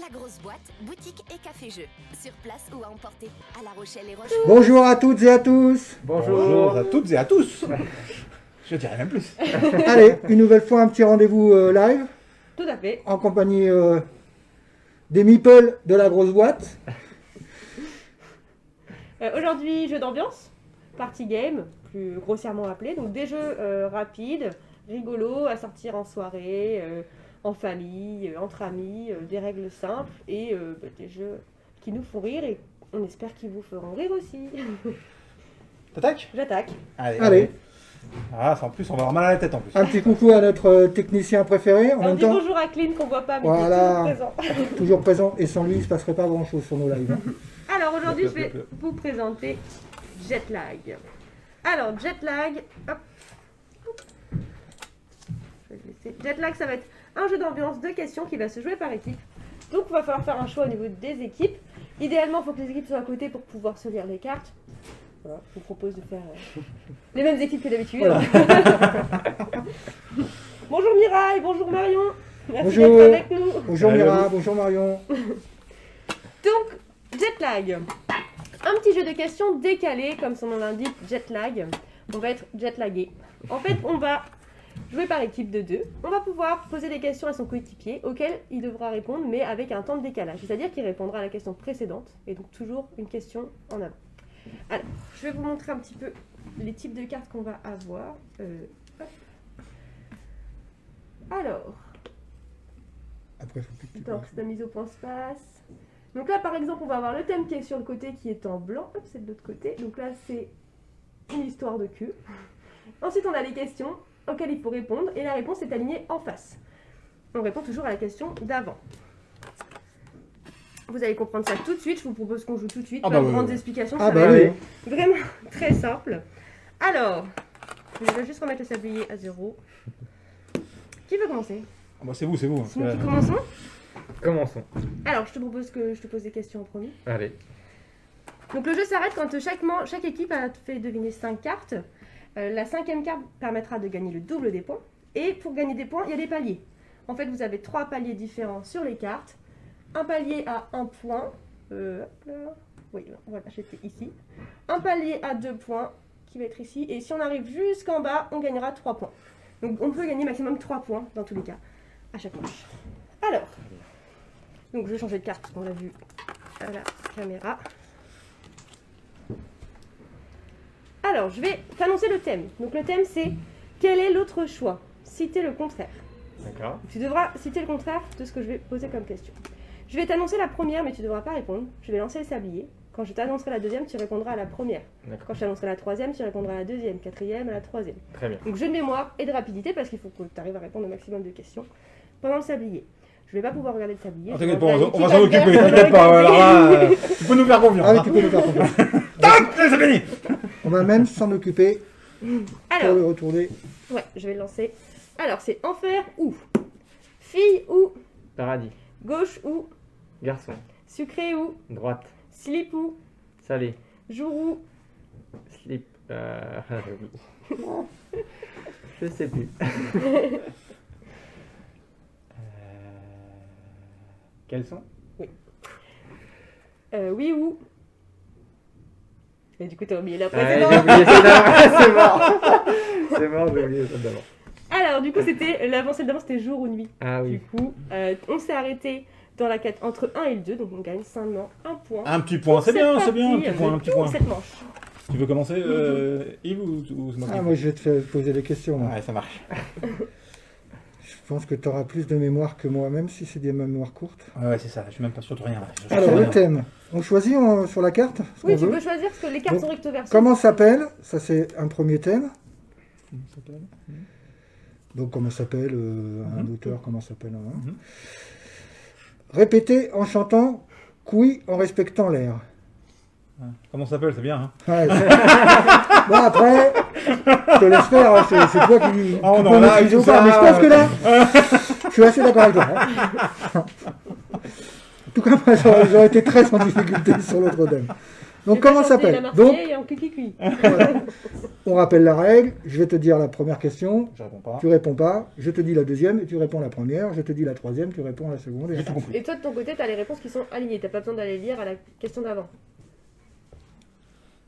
La grosse boîte, boutique et café-jeu. Sur place ou à emporter. À La Rochelle et Rochefort. Bonjour à toutes et à tous. Bonjour à toutes et à tous. Je dirais même plus. Allez, une nouvelle fois un petit rendez-vous live. Tout à fait. En compagnie des meeples de la grosse boîte. Aujourd'hui, jeu d'ambiance, party game, plus grossièrement appelé. Donc des jeux rapides, rigolos, à sortir en soirée, en famille, entre amis, des règles simples et des jeux qui nous font rire et on espère qu'ils vous feront rire aussi. T'attaques ? J'attaque. Allez. Ah, en plus, on va avoir mal à la tête en plus. Un petit coucou à notre technicien préféré. En On même dit temps, bonjour à Clean qu'on voit pas mais Voilà. qui est toujours présent. toujours présent. Et sans lui, il ne se passerait pas grand-chose sur nos lives. Alors aujourd'hui, je Plop, vais plop, plop. vous présenter Jetlag. Alors Jetlag, hop. Je vais le laisser. Jetlag, ça va être un jeu d'ambiance de questions qui va se jouer par équipe. Donc il va falloir faire un choix au niveau des équipes. Idéalement, il faut que les équipes soient à côté pour pouvoir se lire les cartes. Voilà, je vous propose de faire les mêmes équipes que d'habitude. Voilà. Bonjour Mireille, bonjour Marion. Merci Bonjour. d'être avec nous. Bonjour Salut à Mira, vous. bonjour Marion. Donc, Jetlag. Un petit jeu de questions décalé, comme son nom l'indique, Jetlag. On va être jetlagué. En fait, on va jouer par équipe de 2. On va pouvoir poser des questions à son coéquipier auxquelles il devra répondre, mais avec un temps de décalage. C'est-à-dire qu'il répondra à la question précédente, et donc toujours une question en avant. Alors, je vais vous montrer un petit peu les types de cartes qu'on va avoir. Hop. Alors, Après, faut plus que tu donc, c'est la mise au point se passe. Donc là, par exemple, on va avoir le thème qui est sur le côté qui est en blanc. Hop, c'est de l'autre côté. Donc là, c'est une histoire de cul. Ensuite, on a les questions auxquelles il faut répondre. Et la réponse est alignée en face. On répond toujours à la question d'avant. Vous allez comprendre ça tout de suite. Je vous propose qu'on joue tout de suite. Ah Pas bah de oui, grandes oui. explications. Ah ça bah va oui. être vraiment très simple. Alors, je vais juste remettre le sablier à 0. Qui veut commencer? Ah bah, c'est vous. C'est nous qui commençons. Commençons. Alors, je te propose que je te pose des questions en premier. Allez. Donc le jeu s'arrête quand chaque équipe a fait deviner 5 cartes. La 5e carte permettra de gagner le double des points. Et pour gagner des points, il y a des paliers. En fait, vous avez 3 paliers différents sur les cartes. Un palier à 1 point. Hop là. Oui, voilà, j'étais ici. Un palier à 2 points qui va être ici. Et si on arrive jusqu'en bas, on gagnera 3 points. Donc on peut gagner maximum 3 points dans tous les cas, à chaque manche. Alors, donc je vais changer de carte parce qu'on l'a vu à la caméra. Alors, je vais t'annoncer le thème. Donc le thème c'est quel est l'autre choix? Citer le contraire. D'accord. Tu devras citer le contraire de ce que je vais poser comme question. Je vais t'annoncer la première, mais tu ne devras pas répondre. Je vais lancer le sablier. Quand je t'annoncerai la deuxième, tu répondras à la première. D'accord. Quand je t'annoncerai la troisième, tu répondras à la deuxième, quatrième, à la troisième. Très bien. Donc jeu de mémoire et de rapidité parce qu'il faut que tu arrives à répondre au maximum de questions pendant le sablier. Je vais pas pouvoir regarder le sablier. Ah, Je t'inquiète vais pas, regarder on va qui s'en va occuper. bien, T'inquiète pas. regarder. Alors là, tu peux nous faire confiance. Ah oui, hein. tu peux nous faire confiance. Tac, c'est fini. On va même s'en occuper pour Alors, le retourner. ouais, je vais le lancer. Alors, c'est enfer ou fille ou Paradis. gauche ou Garçon. sucré ou Droite. slip ou Salé. jour ou Slip. Je sais plus. Quels sont? oui ou. Et du coup, t'as oublié la J'ai précédente. oublié celle d'avant. C'est mort. C'est mort, j'ai oublié celle d'avant. Alors, du coup, c'était l'avancée d'avant, c'était jour ou nuit. Ah Du oui. coup, on s'est arrêté dans la quête entre 1 et le 2, donc on gagne seulement un point. Un petit point, c'est bien, c'est bien. Un petit point, un petit point. Cette manche. Tu veux commencer, Yves, ou c'est moi qui- Ah, moi je vais te faire poser des questions. moi. Ouais, ça marche. Je pense que tu auras plus de mémoire que moi, même si c'est des mémoires courtes. Ouais, c'est ça. Je suis même pas sûr de rien. Là. Je sais Alors, rien. le thème. On choisit sur la carte ce Oui, qu'on tu veut. peux choisir parce que les cartes Donc, sont recto verso. Comment s'appelle? Ça, c'est un premier thème. Donc, comment s'appelle un auteur? Comment s'appelle un... Mhm. Répéter en chantant couille en respectant l'air. Comment ça s'appelle, c'est bien. Hein. Ouais, bon, après, je te laisse faire, hein, c'est toi qui Ah, qui non, peux là, maîtriser tout ou pas, ça, mais je pense que là, je suis assez d'accord avec toi. hein. En tout cas, moi, j'aurais été très en difficulté sur l'autre thème. Donc J'ai pas comment ça chanté la s'appelle? Donc, Marseillaise en cuicui. voilà. On rappelle la règle. Je vais te dire la première question. Je réponds pas. Tu réponds pas. Je te dis la deuxième et tu réponds la première. Je te dis la troisième, tu réponds la seconde. Et J'ai tout compris. Et toi, de ton côté, tu as les réponses qui sont alignées. Tu n'as pas besoin d'aller lire à la question d'avant.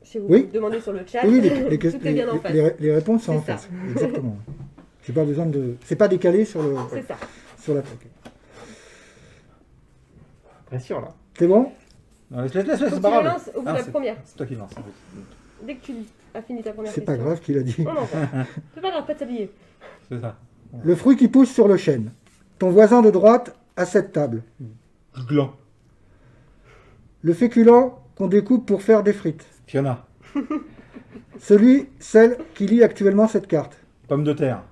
Si vous Oui. demandez sur le chat, Oui, tout est bien en face. les réponses sont en C'est ça. face. Exactement. J'ai pas besoin de. C'est pas décalé sur le C'est ça. sur la plaque. Pression là. C'est bon? Non, laisse, c'est Donc tu pas le grave. lances au bout de la c'est- première. C'est toi qui lances. Dès que tu as fini ta première C'est question. pas grave qu'il a dit. Non, non, c'est pas grave, pas de s'habiller. C'est ça. Le fruit qui pousse sur le chêne. Ton voisin de droite à cette table. Gland. Le féculent qu'on découpe pour faire des frites. Fiona. Celle qui lit actuellement cette carte. Pomme de terre.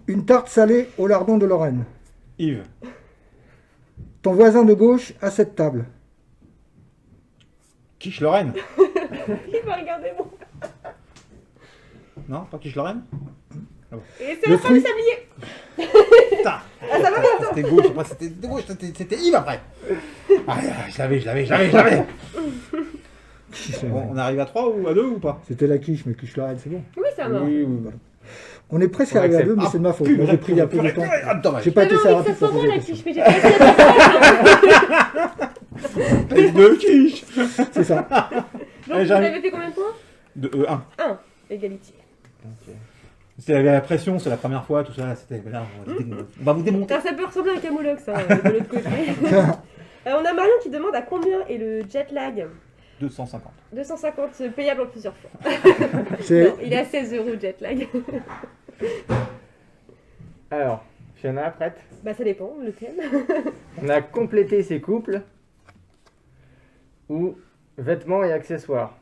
Une tarte salée au lardon de Lorraine. Yves. Ton voisin de gauche à cette table. Quiche Lorraine. Il va regarder mon. Non, pas Quiche Lorraine. Et c'est Le la fin du fruit- Putain. sablier. Ah, ça va C'était gauche, après c'était gauche, c'était Yves après. Ah, je l'avais. Bon, on arrive à 3 ou à 2 ou pas? C'était la quiche, mais quiche Lorraine, c'est bon. Oui, ça va. Oui, oui. On est presque On arrivé à accepte. 2, mais c'est de ma faute. Moi, j'ai pris un peu de temps. Ah, dommage. J'ai pas été J'avais ça envie que rapide ça soit pour moi poser la des quiche, questions. mais j'ai pas essayé. T'as dit 2 quiches. C'est ça. Donc, Allez, vous j'arrive. avez fait combien de points? De 1. 1. Égalité. C'était la pression, c'est la première fois, tout ça. C'était là, on va vous démonter. Ça peut ressembler à un camoulox hein, de l'autre côté. On a Marion qui demande à combien est le jet lag 250. 250 payable en plusieurs fois. C'est Non, il est à 16 € jet lag. Alors, Fiona, prête? Bah ça dépend, lequel. On a complété ses couples ou vêtements et accessoires.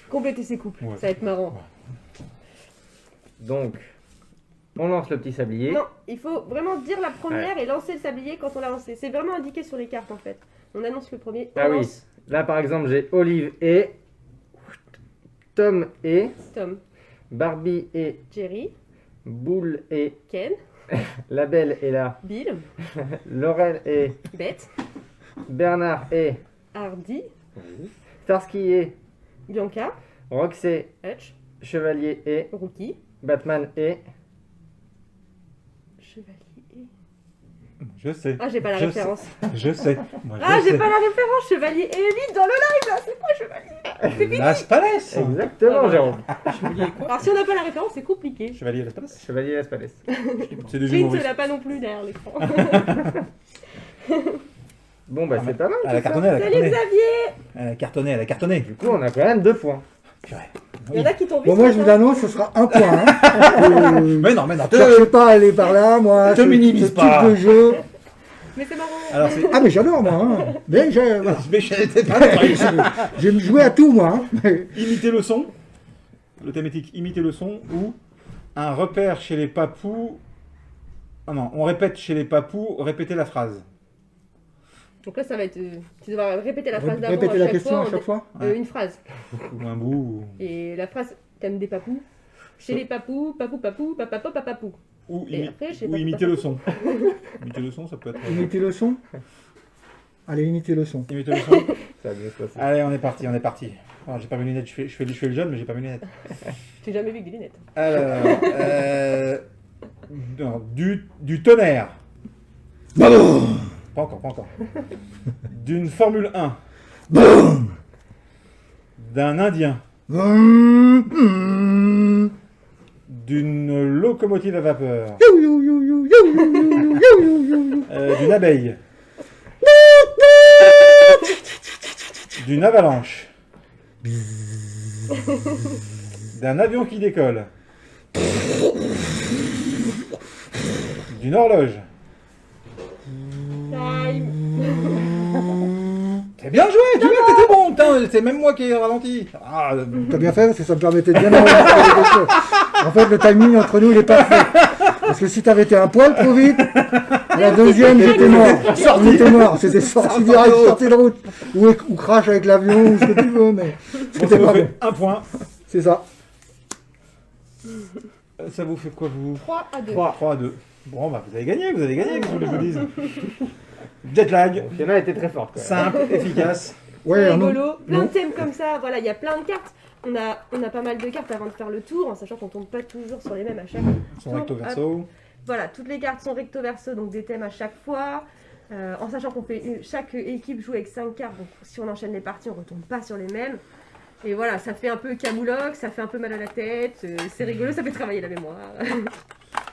Compléter ses couples, Ouais. ça va être marrant. Donc, on lance le petit sablier. Non, il faut vraiment dire la première et lancer le sablier quand on l'a lancé. C'est vraiment indiqué sur les cartes en fait. On annonce le premier. On Ah oui. lance Là, par exemple, j'ai Olive et Tom et Tom, Barbie et Jerry, Boule et Ken, La Belle et là. Bill, Laurel et Beth, Bernard et Hardy, Starsky et Bianca, Roxy, Hutch, Chevalier et Rookie, Batman et Chevalier et... Je sais. Ah, j'ai pas la Je référence. Je sais. Moi, je Ah, j'ai sais. pas la référence. Chevalier et élite dans le live là. C'est quoi Chevalier? Las Palais. Exactement, Ah, Jérôme. Alors si on n'a pas la référence, c'est compliqué. Chevalier Las Palais. Chevalier Las Palais. C'est des Clint humoristes. l'a pas non plus derrière l'écran. Bon, bah c'est pas mal. Elle a cartonné, elle a Salut cartonné. Xavier. Elle a cartonné, elle a cartonné. Du coup, on a quand même 2 points. Purée. Il y en a qui t'ont vu. bon, ce moi je vous matin. l'annonce, ce sera un point. Hein. Mais non, Cherchez pas à aller par là, moi. Te minimise ce pas. type de jeu. Mais c'est marrant. Alors c'est. Ah mais j'adore moi. Hein. Mais voilà. Mais je n'étais pas là. J'aime jouer à tout moi. Hein. Imiter le son. Le thématique imiter le son ou un repère chez les papous. Ah non, on répète chez les papous, répétez la phrase. Donc là, ça va être. Tu devras répéter la phrase d'avant Répétez à la chaque question fois. à chaque fois. Une phrase. Ou un bout. Et la phrase, t'aimes des papous. Chez les papous, papou papou, papapou, papapou. Ou, Et après, je sais ou pas imiter quoi. le son. Imiter le son, ça peut être. Imitez le son. Allez, imitez le son. Imiter le son. Ça a bien se passer. Allez, on est parti, on est parti. Oh, j'ai pas mes lunettes, je fais le jeune, mais j'ai pas mes lunettes. J'ai jamais vu avec des lunettes. Alors, non, du tonnerre. Pas encore. D'une Formule 1. D'un Indien. D'une locomotive à vapeur. D'une abeille. D'une avalanche. D'un avion qui décolle. D'une horloge. Time. C'est bien joué, tu vois, t'étais bon, putain, c'est même moi qui ai ralenti. Ah, T'as bien fait parce que ça me permettait de bien enregistrer les questions. En fait, le timing entre nous, il est parfait. Parce que si t'avais été un poil trop vite, la deuxième, j'étais mort. J'étais mort. C'était sorti direct, sorti de route. Ou crash avec l'avion, ou ce que tu veux, mais bon, c'était ça vous pas fait bon. un point. C'est ça. Ça vous fait quoi, vous 3 à 2. 3 à 2. Bon, bah, vous avez gagné, qu'est-ce que je vous dise. Jet lag, Fiona était très forte. Quand même. simple, efficace. Ouais, C'est un nom- rigolo. Plein non. de thèmes comme ça. Voilà, il y a plein de cartes. On a pas mal de cartes avant de faire le tour, en sachant qu'on tombe pas toujours sur les mêmes à chaque Son tour. recto verso. Voilà, toutes les cartes sont recto verso, donc des thèmes à chaque fois. En sachant qu'on fait chaque équipe joue avec 5 cartes, donc si on enchaîne les parties, on retombe pas sur les mêmes. Et voilà, ça fait un peu camoulox, ça fait un peu mal à la tête, c'est rigolo, ça fait travailler la mémoire.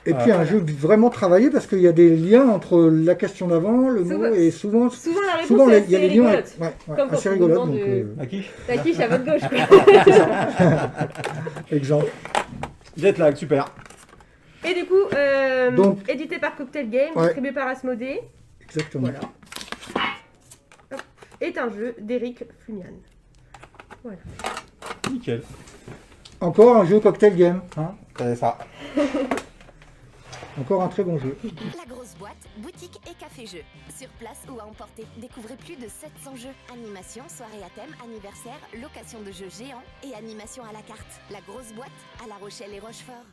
Et puis un jeu vraiment travaillé parce qu'il y a des liens entre la question d'avant, le mot, Souvent- et souvent Souvent la réponse il y est a assez des liens rigolote. ouais, Comme quand assez on rigolotes. demande Donc, À qui? La quiche à votre gauche, quoi. exemple. Jet lag, super. Et du coup, Donc- édité par Cocktail Game, Ouais. distribué par Asmodée, Exactement. voilà. Hop. Est un jeu d'Eric Flumian. Voilà. Nickel. Encore un jeu cocktail game. Hein. C'est ça. Encore un très bon jeu. La grosse boîte, boutique et café-jeu. Sur place ou à emporter, découvrez plus de 700 jeux. Animation, soirée à thème, anniversaire, location de jeux géants et animation à la carte. La grosse boîte à La Rochelle et Rochefort.